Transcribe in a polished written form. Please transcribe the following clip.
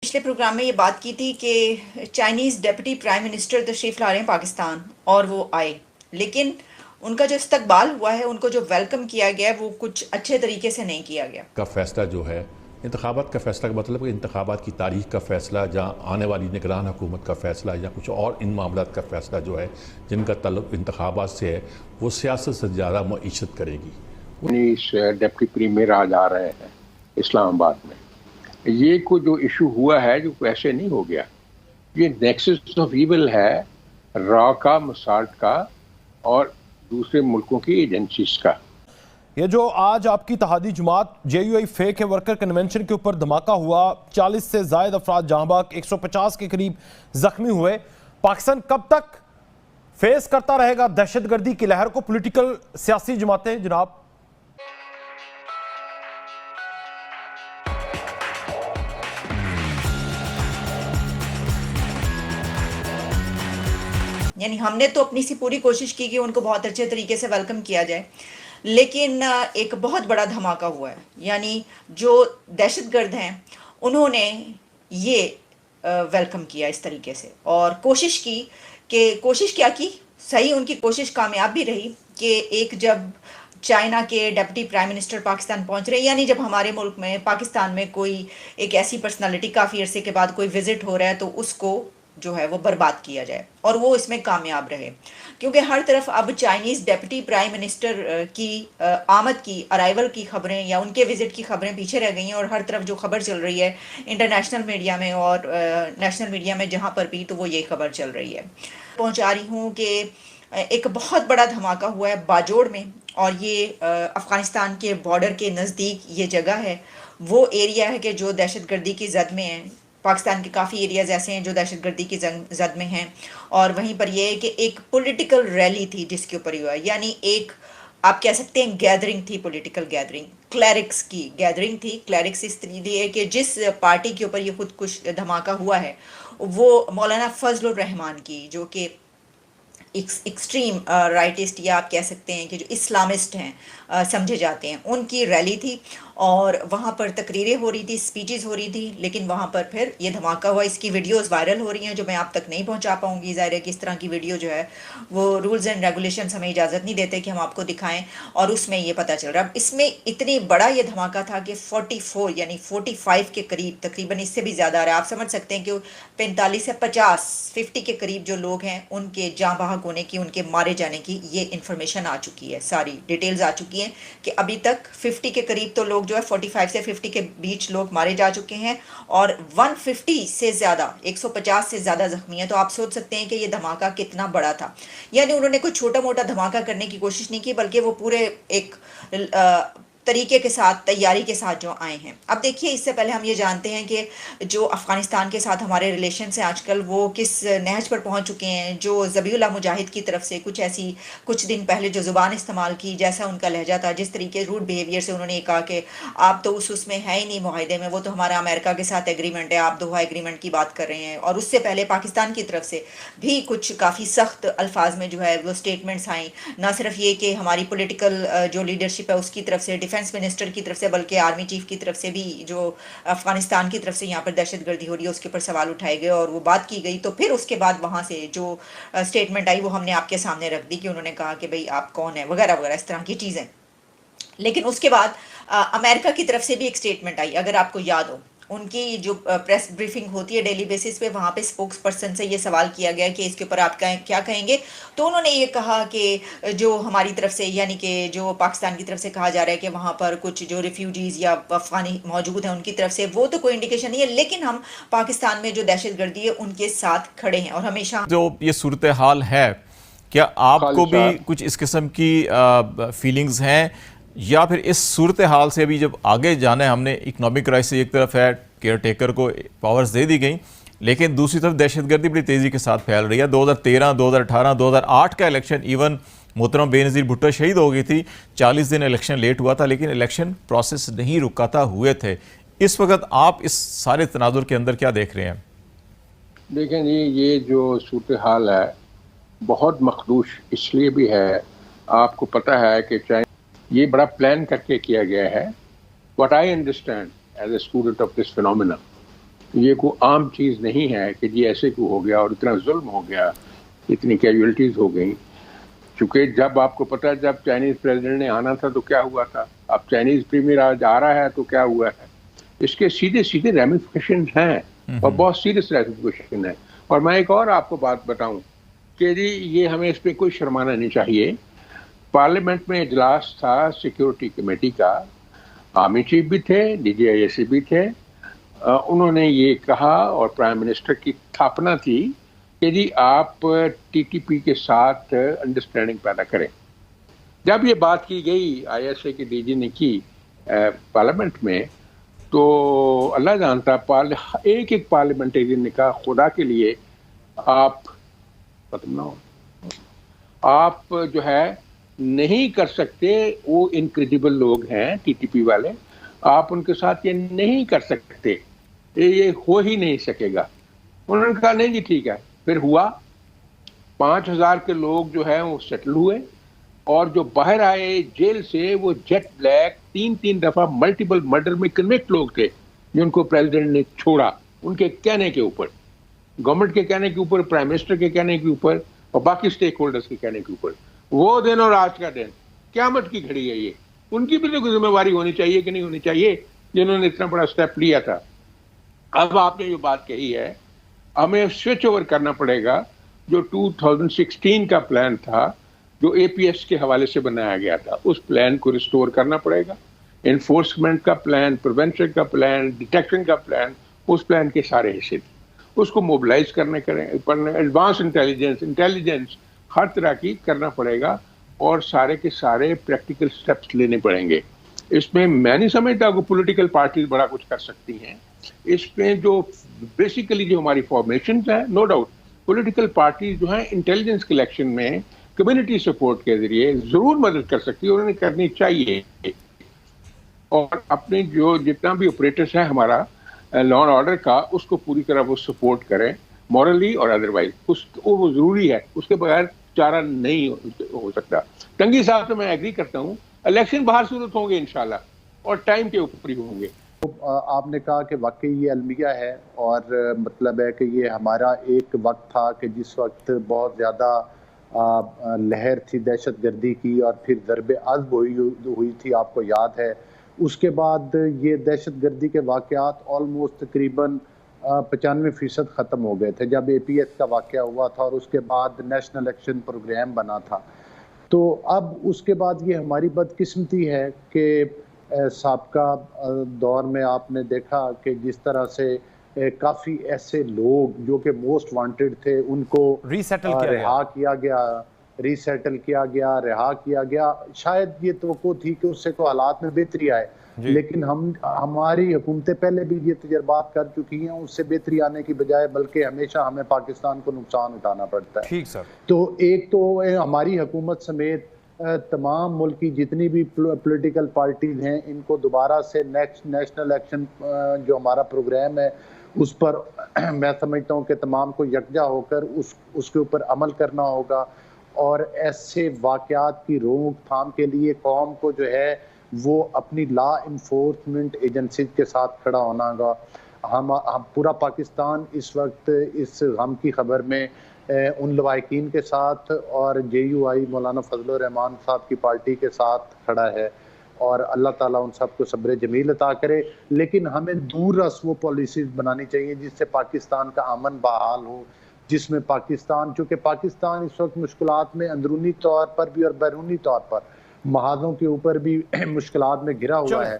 पिछले प्रोग्राम में ये बात की थी कि चाइनीज़ डेप्यूटी प्राइम मिनिस्टर तशरीफ़ ला रहे हैं पाकिस्तान और वो आए, लेकिन उनका जो इस्तकबाल हुआ है, उनको जो वेलकम किया गया है, वो कुछ अच्छे तरीके से नहीं किया गया। का फैसला जो है इंतखाबात का फैसला का मतलब है इंतखाबात की तारीख का फैसला, जहाँ आने वाली निगरान हुकूमत का फैसला या कुछ और इन मामलात का फैसला जो है जिनका तल्लुक़ इंतखाबात से है, वो सियासत से ज़्यादा मईशत करेगी। डिप्टी प्रीमियर आज आ रहे हैं इस्लामाबाद में। ये को जो इशू हुआ है जो ऐसे नहीं हो गया, ये नेक्सस ऑफ ईविल है रॉ का, मोसाद का और दूसरे मुल्कों की एजेंसीज का। ये जो आज आपकी तहादी जमात JUI फेक वर्कर कन्वेंशन के ऊपर धमाका हुआ, 40 से ज़ायद अफराद जहां बाग, 150 के करीब जख्मी हुए, पाकिस्तान कब तक फेस करता रहेगा दहशतगर्दी की लहर को? पॉलिटिकल सियासी जमातें जनाब, यानी हमने तो अपनी सी पूरी कोशिश की कि उनको बहुत अच्छे तरीके से वेलकम किया जाए, लेकिन एक बहुत बड़ा धमाका हुआ है। यानी जो दहशतगर्द हैं उन्होंने ये वेलकम किया इस तरीके से और कोशिश क्या की, सही उनकी कोशिश कामयाब भी रही कि एक जब चाइना के डिप्टी प्राइम मिनिस्टर पाकिस्तान पहुंच रहे, यानी जब हमारे मुल्क में पाकिस्तान में कोई एक ऐसी पर्सनालिटी काफ़ी अरसे के बाद कोई विज़िट हो रहा है तो उसको जो है वो बर्बाद किया जाए, और वो इसमें कामयाब रहे, क्योंकि हर तरफ अब चाइनीज़ डिप्टी प्राइम मिनिस्टर की आमद की, अराइवल की खबरें या उनके विज़िट की खबरें पीछे रह गई हैं, और हर तरफ जो खबर चल रही है इंटरनेशनल मीडिया में और नेशनल मीडिया में जहाँ पर भी, तो वो ये खबर चल रही है। पहुँचा रही हूँ कि एक बहुत बड़ा धमाका हुआ है बाजोड़ में, और ये अफ़गानिस्तान के बॉर्डर के नज़दीक ये जगह है, वो एरिया है कि जो दहशतगर्दी की जद में है। पाकिस्तान के काफ़ी एरियाज़ ऐसे हैं जो दहशतगर्दी की जद में हैं, और वहीं पर यह है कि एक पॉलिटिकल रैली थी जिसके ऊपर हुआ, यानी एक आप कह सकते हैं गैदरिंग थी, पॉलिटिकल गैदरिंग, क्लैरिक्स की गैदरिंग थी। क्लैरिक्स इस लिए कि जिस पार्टी के ऊपर ये खुद कुछ धमाका हुआ है वो मौलाना फजलुर रहमान की, जो कि एक्सट्रीम राइटिस्ट या आप कह सकते हैं कि जो इस्लामिस्ट हैं समझे जाते हैं, उनकी रैली थी, और वहाँ पर तकरीरें हो रही थी, स्पीचेस हो रही थी, लेकिन वहाँ पर फिर ये धमाका हुआ। इसकी वीडियोस वायरल हो रही हैं जो मैं आप तक नहीं पहुँचा पाऊँगी। ज़ाहिर है कि इस तरह की वीडियो जो है वो रूल्स एंड रेगुलेशंस हमें इजाज़त नहीं देते कि हम आपको दिखाएं, और उसमें ये पता चल रहा है। इसमें इतनी बड़ा ये धमाका था कि 44 यानी 45 के करीब, तकरीबन इससे भी ज़्यादा आ रहा है। आप समझ सकते हैं कि 45 से 50 के करीब जो लोग हैं उनके जाँ बहक होने की, उनके मारे जाने की ये इन्फॉर्मेशन आ चुकी है, सारी डिटेल्स आ चुकी हैं कि अभी तक 50 के करीब तो लोग जो है 45 से 50 के बीच लोग मारे जा चुके हैं, और 150 से ज़्यादा, 150 से ज़्यादा जख्मी है। तो आप सोच सकते हैं कि ये धमाका कितना बड़ा था। यानी उन्होंने कोई छोटा मोटा धमाका करने की कोशिश नहीं की, बल्कि वो पूरे एक तरीके के साथ, तैयारी के साथ जो आए हैं। अब देखिए, इससे पहले हम ये जानते हैं कि जो अफ़गानिस्तान के साथ हमारे रिलेशन हैं आजकल, वो किस नहज पर पहुंच चुके हैं। जो ज़बीउल्लाह मुजाहिद की तरफ से कुछ दिन पहले जो ज़ुबान इस्तेमाल की, जैसा उनका लहजा था, जिस तरीके रूड बिहेवियर से उन्होंने कहा कि आप तो उसमें है ही नहीं मुआहिदे में, वो तो हमारा अमेरिका के साथ एग्रीमेंट है, आप दोहा एग्रीमेंट की बात कर रहे हैं। और उससे पहले पाकिस्तान की तरफ से भी कुछ काफ़ी सख्त अल्फाज में जो है वो स्टेटमेंट्स आई, ना सिर्फ ये कि हमारी पॉलिटिकल जो लीडरशिप है उसकी तरफ से, डिफेंस मिनिस्टर की तरफ से, बल्कि आर्मी चीफ की तरफ से भी, जो अफगानिस्तान की तरफ से यहाँ पर दहशतगर्दी हो रही है उसके ऊपर सवाल उठाए गए और वो बात की गई। तो फिर उसके बाद वहाँ से जो स्टेटमेंट आई वो हमने आपके सामने रख दी कि उन्होंने कहा कि भाई आप कौन है वगैरह वगैरह, इस तरह की चीज़ें। लेकिन उसके बाद अमेरिका की तरफ से भी एक स्टेटमेंट आई, अगर आपको याद हो, उनकी जो प्रेस ब्रीफिंग होती है डेली बेसिस पे, वहाँ पे स्पोक्स पर्सन से ये सवाल किया गया कि इसके ऊपर आप क्या कहेंगे। तो उन्होंने ये कहा कि जो हमारी तरफ से, यानी कि जो पाकिस्तान की तरफ से कहा जा रहा है कि वहाँ पर कुछ जो रिफ्यूजीज़ या अफगानी मौजूद हैं उनकी तरफ से, वो तो कोई इंडिकेशन नहीं है, लेकिन हम पाकिस्तान में जो दहशतगर्दी है उनके साथ खड़े हैं। और हमेशा जो ये सूरत हाल है, क्या आपको भी कुछ इस किस्म की फीलिंग्स हैं, या फिर इस सूरत हाल से अभी जब आगे जाना है, हमने इकनॉमिक क्राइसिस एक तरफ है, केयर टेकर को पावर्स दे दी गई, लेकिन दूसरी तरफ दहशतगर्दी बड़ी तेज़ी के साथ फैल रही है। 2013, 2018, 2008 का इलेक्शन, इवन मोहतरम बेनज़ीर भुट्टो शहीद हो गई थी, 40 दिन इलेक्शन लेट हुआ था, लेकिन इलेक्शन प्रोसेस नहीं रुकाता हुए थे। इस वक्त आप इस सारे तनाजुर के अंदर क्या देख रहे हैं? देखें जी, ये जो सूरत हाल है बहुत मखदूश इसलिए भी है, आपको पता है कि चाहे ये बड़ा प्लान करके किया गया है। What I understand as a student of this phenomena ये कोई आम चीज़ नहीं है कि जी ऐसे क्यों हो गया और इतना जुल्म हो गया, इतनी कैजुअलिटीज़ हो गई। चूँकि जब आपको पता है जब चाइनीज़ प्रेसिडेंट ने आना था तो क्या हुआ था, अब चाइनीज़ प्रीमियर आज आ रहा है तो क्या हुआ है, इसके सीधे सीधे रेमिफिकेशन हैं और बहुत सीरियस रेमिफिकेशन है। और मैं एक और आपको बात बताऊं कि जी ये हमें इस पर कोई शर्माना नहीं चाहिए। पार्लियामेंट में इजलास था सिक्योरिटी कमेटी का, आर्मी चीफ भी थे, DGIC भी थे। उन्होंने ये कहा और प्राइम मिनिस्टर की स्थापना थी कि जी आप TTP के साथ अंडरस्टैंडिंग पैदा करें। जब ये बात की गई ISA के DG ने की पार्लियामेंट में, तो अल्लाह जानता एक एक पार्लियामेंटेरियन ने कहा खुदा के लिए आप खत्म ना हो, आप जो है नहीं कर सकते, वो इनक्रेडिबल लोग हैं TTP वाले, आप उनके साथ ये नहीं कर सकते, ये हो ही नहीं सकेगा। उन्होंने कहा नहीं जी ठीक है। फिर हुआ, 5000 के लोग जो है वो सेटल हुए और जो बाहर आए जेल से वो जेट ब्लैक 3-3 दफा मल्टीपल मर्डर में कन्विक्ट लोग थे जिनको प्रेसिडेंट ने छोड़ा, उनके कहने के ऊपर, गवर्नमेंट के कहने के ऊपर, प्राइम मिनिस्टर के कहने के ऊपर और बाकी स्टेक होल्डर्स के कहने के ऊपर। वो दिन और आज का दिन क़यामत की घड़ी है। ये उनकी भी तो जिम्मेवारी होनी चाहिए कि नहीं होनी चाहिए जिन्होंने इतना बड़ा स्टेप लिया था। अब आपने जो बात कही है, हमें स्विच ओवर करना पड़ेगा। जो 2016 का प्लान था जो APS के हवाले से बनाया गया था, उस प्लान को रिस्टोर करना पड़ेगा। इन्फोर्समेंट का प्लान, प्रिवेंशन का प्लान, डिटेक्शन का प्लान, उस प्लान के सारे हिस्से थे, उसको मोबिलाइज करने एडवांस इंटेलिजेंस हर तरह की करना पड़ेगा और सारे के सारे प्रैक्टिकल स्टेप्स लेने पड़ेंगे। इसमें मैं नहीं समझता कि पॉलिटिकल पार्टीज बड़ा कुछ कर सकती हैं। इसमें जो बेसिकली जो हमारी फॉर्मेशन है, नो डाउट पॉलिटिकल पार्टीज जो है इंटेलिजेंस कलेक्शन में कम्युनिटी सपोर्ट के जरिए जरूर मदद कर सकती है, उन्हें करनी चाहिए। और अपने जो जितना भी ऑपरेटर्स है हमारा लॉ एंड ऑर्डर का, उसको पूरी तरह वो सपोर्ट करें मॉरली और अदरवाइज, वो जरूरी है, उसके बगैर चारा नहीं हो सकता। तंगी साहब से मैं एग्री करता हूँ, इलेक्शन बाहर सूरत होंगे इंशाल्लाह और टाइम के ऊपर ही होंगे। तो आपने कहा कि वाकई ये अलमिया है और मतलब है कि ये हमारा एक वक्त था कि जिस वक्त बहुत ज़्यादा लहर थी दहशतगर्दी की और फिर ज़रबे अज़ब हुई थी, आपको याद है। उसके बाद ये दहशतगर्दी के वाक़यात ऑलमोस्ट तकरीबन 95% ख़त्म हो गए थे जब APS का वाक़या हुआ था और उसके बाद नेशनल एक्शन प्रोग्राम बना था। तो अब उसके बाद ये हमारी बदकिस्मती है कि साबका दौर में आपने देखा कि जिस तरह से काफ़ी ऐसे लोग जो कि मोस्ट वांटेड थे उनको रिहा किया गया, रीसेटल किया गया, रिहा किया गया। शायद ये तवक्को थी कि उससे तो हालात में बेहतरी आए, लेकिन हमारी हुकूमतें पहले भी ये तजर्बात कर चुकी हैं, उससे बेहतरी आने की बजाय बल्कि हमेशा हमें पाकिस्तान को नुकसान उठाना पड़ता है। ठीक सर। तो एक तो हमारी हुकूमत समेत तमाम मुल्क की जितनी भी पॉलिटिकल पार्टीज हैं, इनको दोबारा से नेशनल एक्शन जो हमारा प्रोग्राम है उस पर मैं समझता हूँ कि तमाम को यकजा होकर उसके ऊपर अमल करना होगा और ऐसे वाक़यात की रोकथाम के लिए कौम को जो है वो अपनी लॉ इन्फोर्समेंट एजेंसी के साथ खड़ा होना होगा। हम पूरा पाकिस्तान इस वक्त इस गम की खबर में उन लवाकिन के साथ और JUI मौलाना फजलुर रहमान साहब की पार्टी के साथ खड़ा है और अल्लाह ताला उन सबको सब्र जमील अता करे। लेकिन हमें दूर रस वो पॉलिसीज बनानी चाहिए जिससे पाकिस्तान का अमन बहाल हो, जिसमें पाकिस्तान, चूँकि पाकिस्तान इस वक्त मुश्किलात में अंदरूनी तौर पर भी और बैरूनी तौर पर महाजों के ऊपर भी मुश्किलात में घिरा हुआ है।